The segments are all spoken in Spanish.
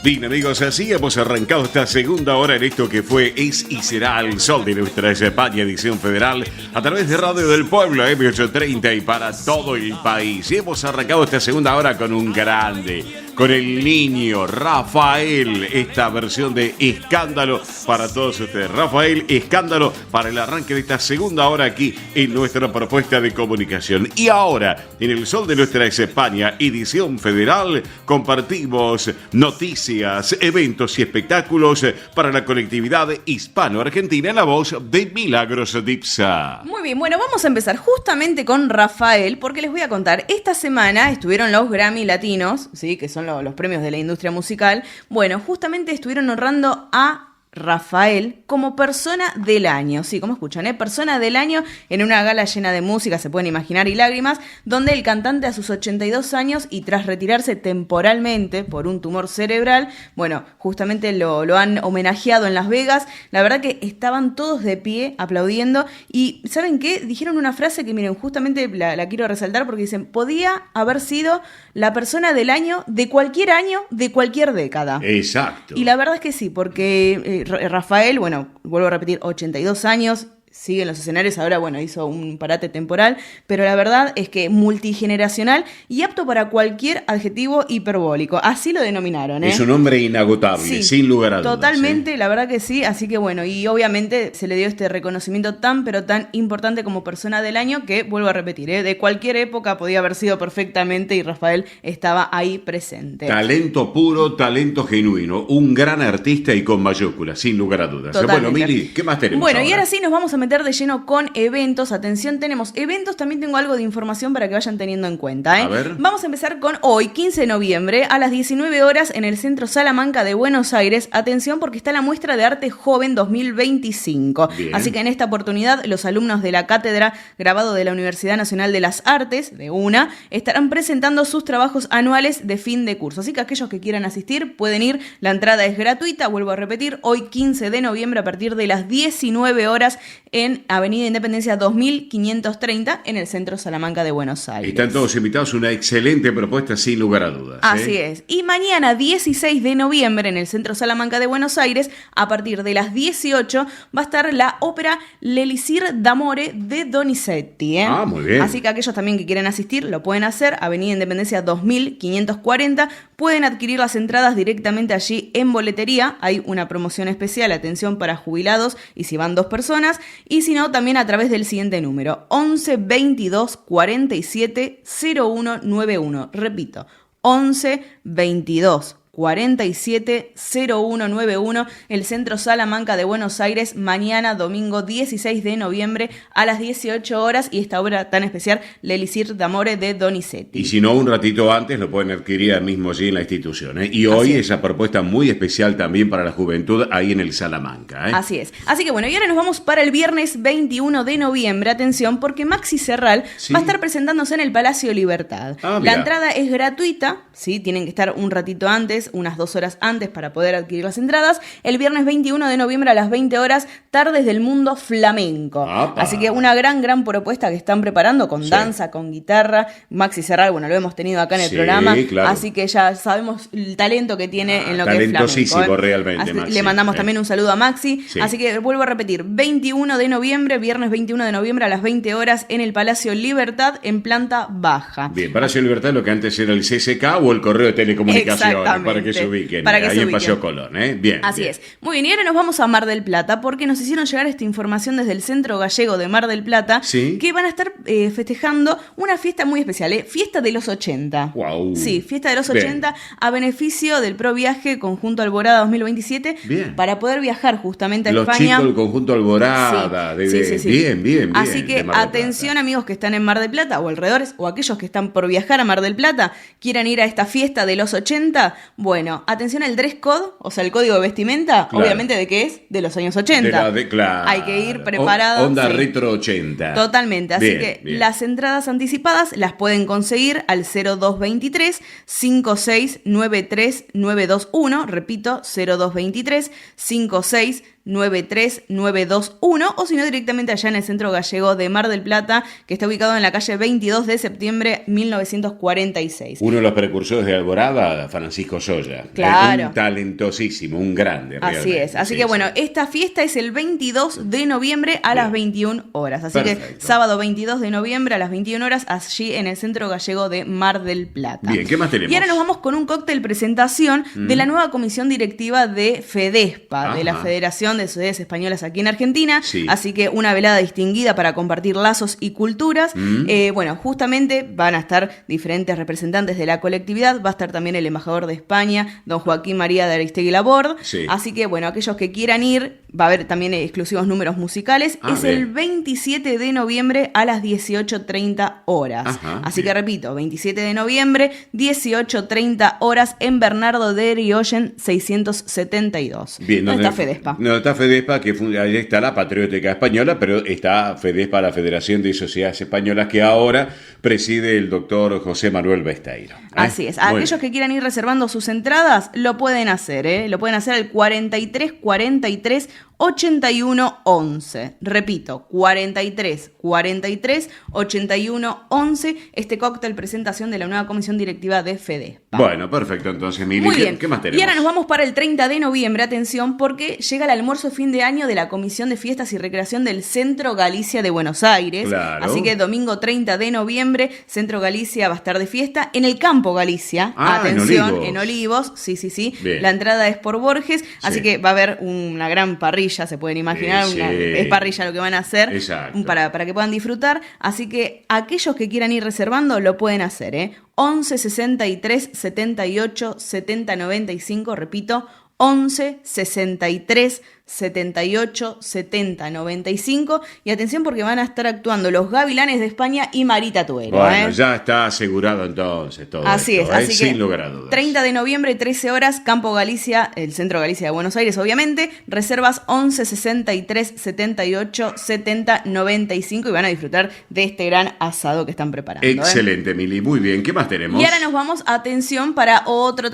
Bien, amigos, así hemos arrancado esta segunda hora en esto que fue, es y será el sol de nuestra España, edición federal, a través de Radio del Pueblo, M830 y para todo el país. Y hemos arrancado esta segunda hora con un grande, con el niño Rafael, esta versión de Escándalo para todos ustedes. Rafael, Escándalo para el arranque de esta segunda hora aquí en nuestra propuesta de comunicación. Y ahora, en el sol de nuestra España, edición federal, compartimos noticias, eventos y espectáculos para la colectividad hispano-argentina en la voz de Milagros Dipsa. Muy bien, bueno, vamos a empezar justamente con Rafael, porque les voy a contar, esta semana estuvieron los Grammy Latinos, ¿sí? Que son los premios de la industria musical. Bueno, justamente estuvieron honrando a Rafael como persona del año, sí, como escuchan, persona del año en una gala llena de música, se pueden imaginar, y lágrimas, donde el cantante a sus 82 años y tras retirarse temporalmente por un tumor cerebral, bueno, justamente lo han homenajeado en Las Vegas. La verdad que estaban todos de pie aplaudiendo y ¿saben qué? Dijeron una frase que miren, justamente la quiero resaltar porque dicen, podía haber sido la persona del año, de cualquier década. Exacto. Y la verdad es que sí, porque Rafael, bueno, vuelvo a repetir, 82 años, sigue en los escenarios, ahora, bueno, hizo un parate temporal, pero la verdad es que multigeneracional y apto para cualquier adjetivo hiperbólico, así lo denominaron, ¿eh? Es un hombre inagotable, sí, sin lugar a dudas. Totalmente, la verdad que sí, así que bueno, y obviamente se le dio este reconocimiento tan, pero tan importante como persona del año que, vuelvo a repetir, de cualquier época podía haber sido perfectamente y Rafael estaba ahí presente. Talento puro, talento genuino, un gran artista y con mayúsculas, sin lugar a dudas. Totalmente. Bueno, Mili, ¿qué más tenemos Bueno, ahora? y ahora sí nos vamos a meter de lleno con eventos. Atención, tenemos eventos, también tengo algo de información para que vayan teniendo en cuenta, ¿eh? A ver. Vamos a empezar con hoy, 15 de noviembre, a las 19 horas en el Centro Salamanca de Buenos Aires. Atención porque está la muestra de arte joven 2025. Bien. Así que en esta oportunidad los alumnos de la Cátedra Grabado de la Universidad Nacional de las Artes, de UNA, estarán presentando sus trabajos anuales de fin de curso. Así que aquellos que quieran asistir pueden ir, la entrada es gratuita, vuelvo a repetir, hoy 15 de noviembre a partir de las 19 horas en Avenida Independencia 2530 en el Centro Salamanca de Buenos Aires. Están todos invitados, una excelente propuesta sin lugar a dudas. Así es. Y mañana 16 de noviembre en el Centro Salamanca de Buenos Aires, a partir de las 18, va a estar la ópera L'Elisir d'Amore de Donizetti, ¿eh? Ah, muy bien. Así que aquellos también que quieren asistir lo pueden hacer, Avenida Independencia 2540, pueden adquirir las entradas directamente allí en boletería, hay una promoción especial, atención, para jubilados y si van 2 personas, y si no, también a través del siguiente número, 11 22 47 0191. Repito, 11 22 47 0191, el Centro Salamanca de Buenos Aires, mañana domingo 16 de noviembre a las 18 horas, y esta obra tan especial, L'Elisir d'Amore de Donizetti. Y si no, un ratito antes lo pueden adquirir mismo allí en la institución, ¿eh? Y hoy esa propuesta muy especial también para la juventud ahí en el Salamanca, ¿eh? Así es. Así que bueno, y ahora nos vamos para el viernes 21 de noviembre, atención, porque Maxi Serral Sí. va a estar presentándose en el Palacio Libertad. Ah, la mira. entrada es gratuita, ¿sí? Tienen que estar un ratito antes, unas 2 horas antes para poder adquirir las entradas. El viernes 21 de noviembre a las 20 horas, Tardes del Mundo Flamenco. ¡Apa! Así que una gran propuesta que están preparando con Sí. danza, con guitarra. Maxi Serral, bueno, lo hemos tenido acá en el Sí, programa, claro. así que ya sabemos el talento que tiene en lo que es flamenco. Talentosísimo, realmente, Así, Maxi. le mandamos también un saludo a Maxi. Sí. Así que vuelvo a repetir, 21 de noviembre, viernes 21 de noviembre a las 20 horas en el Palacio Libertad, en planta baja. Bien, Palacio de Libertad, lo que antes era el CCK o el Correo de Telecomunicaciones, Exactamente. para que se ubiquen. Para que ahí se en ubiquen. Paseo Colón, ¿eh? Bien. Así bien. es. Muy bien, y ahora nos vamos a Mar del Plata porque nos hicieron llegar esta información desde el Centro Gallego de Mar del Plata, Sí. que van a estar festejando una fiesta muy especial, Fiesta de los 80. Guau. Sí, Fiesta de los Bien. 80 a beneficio del Pro Viaje Conjunto Alborada 2027, Bien. para poder viajar justamente a Los España. chicos del conjunto Alborada. Sí. Bien. Así que de Mar del atención, Plata. amigos que están en Mar del Plata o alrededores, o aquellos que están por viajar a Mar del Plata, quieran ir a esta fiesta de los 80. Bueno, atención al dress code, o sea, el código de vestimenta, Claro. obviamente de qué es, de los años 80. Claro. Hay que ir preparados. Onda sí. retro 80. Totalmente, así Bien, que bien. las entradas anticipadas las pueden conseguir al 0223 5693 921, repito, 0223 56 93921 o si no directamente allá en el Centro Gallego de Mar del Plata, que está ubicado en la calle 22 de septiembre 1946. Uno de los precursores de Alborada, Francisco Solla. Claro. Un talentosísimo, un grande. Así realmente. es. Así Sí, que bueno, sí. esta fiesta es el 22 de noviembre a las 21 horas. Así que Perfecto. sábado 22 de noviembre a las 21 horas allí en el Centro Gallego de Mar del Plata. Bien, ¿qué más tenemos? Y ahora nos vamos con un cóctel presentación de la nueva comisión directiva de FEDESPA, de la Ajá. Federación de Sociedades Españolas aquí en Argentina. Sí. Así que una velada distinguida para compartir lazos y culturas. Bueno, justamente van a estar diferentes representantes de la colectividad. Va a estar también el embajador de España, don Joaquín María de Aristegui Laborde. Sí. Así que, bueno, aquellos que quieran ir, va a haber también exclusivos números musicales. Ah, Es bien. el 27 de noviembre a las 18:30 horas. Ajá, Así bien. que repito, 27 de noviembre, 18:30 horas en Bernardo de Irigoyen 672. Bien, ¿Dónde está FEDESPA? No está FEDESPA, ahí está la Patriótica Española, pero está FEDESPA, la Federación de Sociedades Españolas, que ahora preside el doctor José Manuel Besteiro. Así es. Muy Aquellos bien. que quieran ir reservando sus entradas, lo pueden hacer, ¿eh? Lo pueden hacer al 43 43 81 11. Repito, 43 43 81 11. Este cóctel presentación de la nueva comisión directiva de FEDESPA. Bueno, perfecto, entonces, Mili, Muy bien. ¿qué más tenemos? Y ahora nos vamos para el 30 de noviembre, atención, porque llega el almuerzo de fin de año de la Comisión de Fiestas y Recreación del Centro Galicia de Buenos Aires. Claro. Así que domingo 30 de noviembre, Centro Galicia va a estar de fiesta en el Campo Galicia. Ah, atención, en Olivos. Sí. Bien. La entrada es por Borges, así Sí. que va a haber una gran parrilla, se pueden imaginar. Sí. Es parrilla lo que van a hacer. Exacto. Para que puedan disfrutar. Así que aquellos que quieran ir reservando lo pueden hacer, ¿eh? 11 63 78 70 95, repito, 11 63 78 70 95. Y atención porque van a estar actuando los Gavilanes de España y Marita Tuero. Bueno, ¿eh? ya está asegurado entonces todo Así esto, es, así que sin lugar a dudas. 30 de noviembre, 13 horas, Campo Galicia, el Centro Galicia de Buenos Aires, obviamente. Reservas 11 63 78 70 95 y van a disfrutar de este gran asado que están preparando. Excelente, Mili, muy bien. ¿Qué más tenemos? Y ahora nos vamos, atención, para otro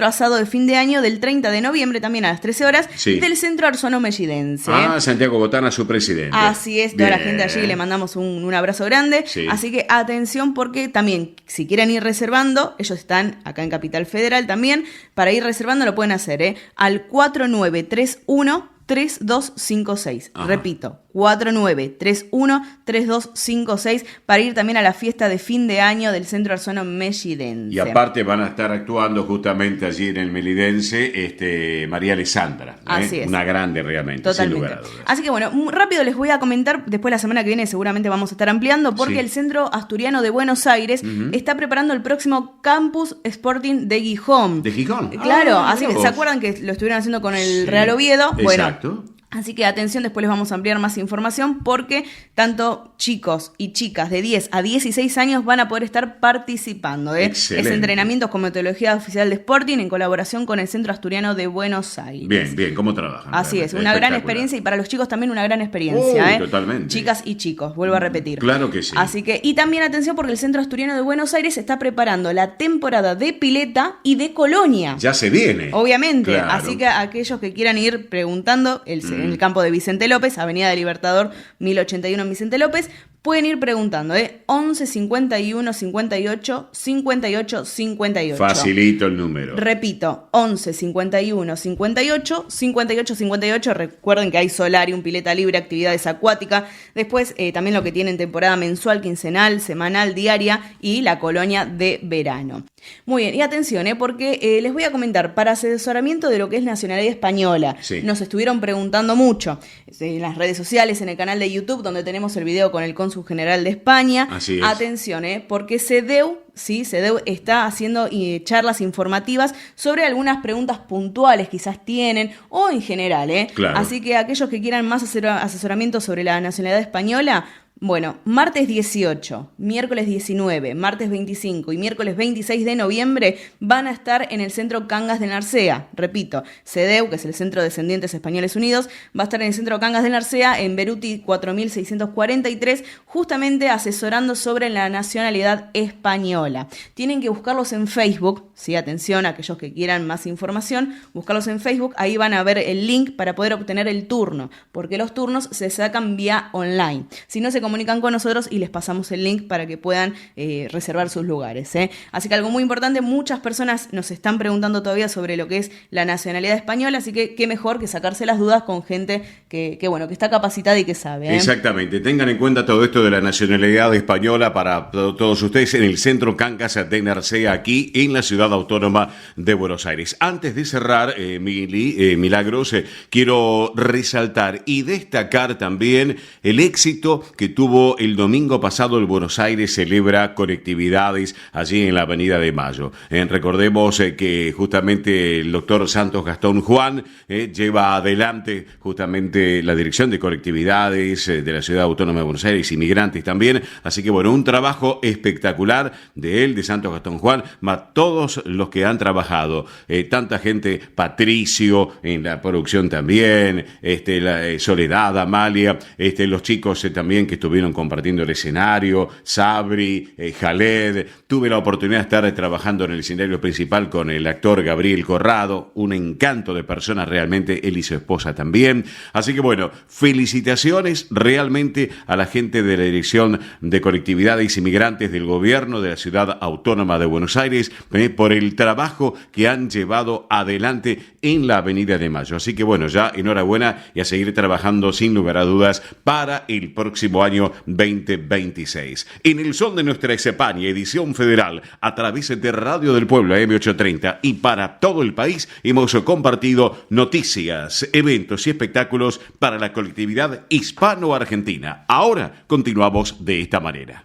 asado de fin de año del 30 de noviembre, también a las 13 horas, Sí. del Centro Arzono Mellidense. Santiago Botana, su presidente. Así es, toda la Bien. gente allí le mandamos un abrazo grande. Sí. Así que atención porque también, si quieren ir reservando, ellos están acá en Capital Federal también, para ir reservando lo pueden hacer, al 4931 3256. Ajá. Repito, 4931-3256 para ir también a la fiesta de fin de año del Centro Arzono Mellidense. Y aparte van a estar actuando justamente allí en el Melidense María Alessandra. Así es. Una grande realmente, Totalmente. sin lugar a dudas. Así que bueno, rápido les voy a comentar, después la semana que viene seguramente vamos a estar ampliando, porque Sí. el Centro Asturiano de Buenos Aires está preparando el próximo Campus Sporting de Gijón. ¿De Gijón? Claro, Ah, así que mira ¿se vos. acuerdan que lo estuvieron haciendo con el Sí. Real Oviedo? Bueno, Exacto. así que atención, después les vamos a ampliar más información porque tanto chicos y chicas de 10 a 16 años van a poder estar participando. Excelente. Es entrenamientos con metodología oficial de Sporting en colaboración con el Centro Asturiano de Buenos Aires. Bien, bien, ¿cómo trabajan? Así es, Realmente, una gran espectacular. experiencia y para los chicos también una gran experiencia. Uy, totalmente. Chicas y chicos, vuelvo a repetir. Claro que sí. Así que, y también atención porque el Centro Asturiano de Buenos Aires está preparando la temporada de pileta y de colonia. Ya se viene. Obviamente, Claro. así que aquellos que quieran ir preguntando en el campo de Vicente López, Avenida del Libertador 1081 en Vicente López, pueden ir preguntando, 11 51 58 58 58. Facilito el número. Repito, 11 51 58 58 58. Recuerden que hay solarium, pileta libre, actividades acuáticas. Después también lo que tienen temporada mensual, quincenal, semanal, diaria y la colonia de verano. Muy bien, y atención, porque les voy a comentar, para asesoramiento de lo que es nacionalidad española, Sí. nos estuvieron preguntando mucho en las redes sociales, en el canal de YouTube, donde tenemos el video con el cónsul general de España. Así es. Atención, porque CEDEU está haciendo charlas informativas sobre algunas preguntas puntuales quizás tienen, o en general, Claro. Así que aquellos que quieran más asesoramiento sobre la nacionalidad española, Bueno, martes 18, miércoles 19, martes 25 y miércoles 26 de noviembre van a estar en el Centro Cangas de Narcea. Repito, CEDEU, que es el Centro de Descendientes Españoles Unidos, va a estar en el Centro Cangas de Narcea, en Beruti 4643, justamente asesorando sobre la nacionalidad española. Tienen que buscarlos en Facebook, sí, atención a aquellos que quieran más información, buscarlos en Facebook, ahí van a ver el link para poder obtener el turno, porque los turnos se sacan vía online. Si no, se comunican con nosotros y les pasamos el link para que puedan reservar sus lugares. Así que algo muy importante, muchas personas nos están preguntando todavía sobre lo que es la nacionalidad española, así que qué mejor que sacarse las dudas con gente que está capacitada y que sabe. Exactamente, tengan en cuenta todo esto de la nacionalidad española para todos ustedes en el Centro Cangas de Narcea, aquí en la Ciudad Autónoma de Buenos Aires. Antes de cerrar, Milagros, quiero resaltar y destacar también el éxito que tuvo el domingo pasado el Buenos Aires Celebra Conectividades allí en la Avenida de Mayo. Recordemos que justamente el doctor Santos Gastón Juan lleva adelante justamente la dirección de conectividades de la Ciudad Autónoma de Buenos Aires, inmigrantes también, así que bueno, un trabajo espectacular de él, de Santos Gastón Juan, más todos los que han trabajado, tanta gente, Patricio en la producción también, Soledad, Amalia, los chicos también que estuvieron compartiendo el escenario, Sabri, Jaled. Tuve la oportunidad de estar trabajando en el escenario principal con el actor Gabriel Corrado, un encanto de personas realmente, él y su esposa también. Así que bueno, felicitaciones realmente a la gente de la Dirección de Conectividades Inmigrantes del Gobierno de la Ciudad Autónoma de Buenos Aires por el trabajo que han llevado adelante en la Avenida de Mayo. Así que bueno, ya enhorabuena y a seguir trabajando sin lugar a dudas para el próximo año 2026. En el Sol de Nuestra España, edición federal, a través de Radio del Pueblo M830 y para todo el país, hemos compartido noticias, eventos y espectáculos para la colectividad hispano-argentina. Ahora continuamos de esta manera.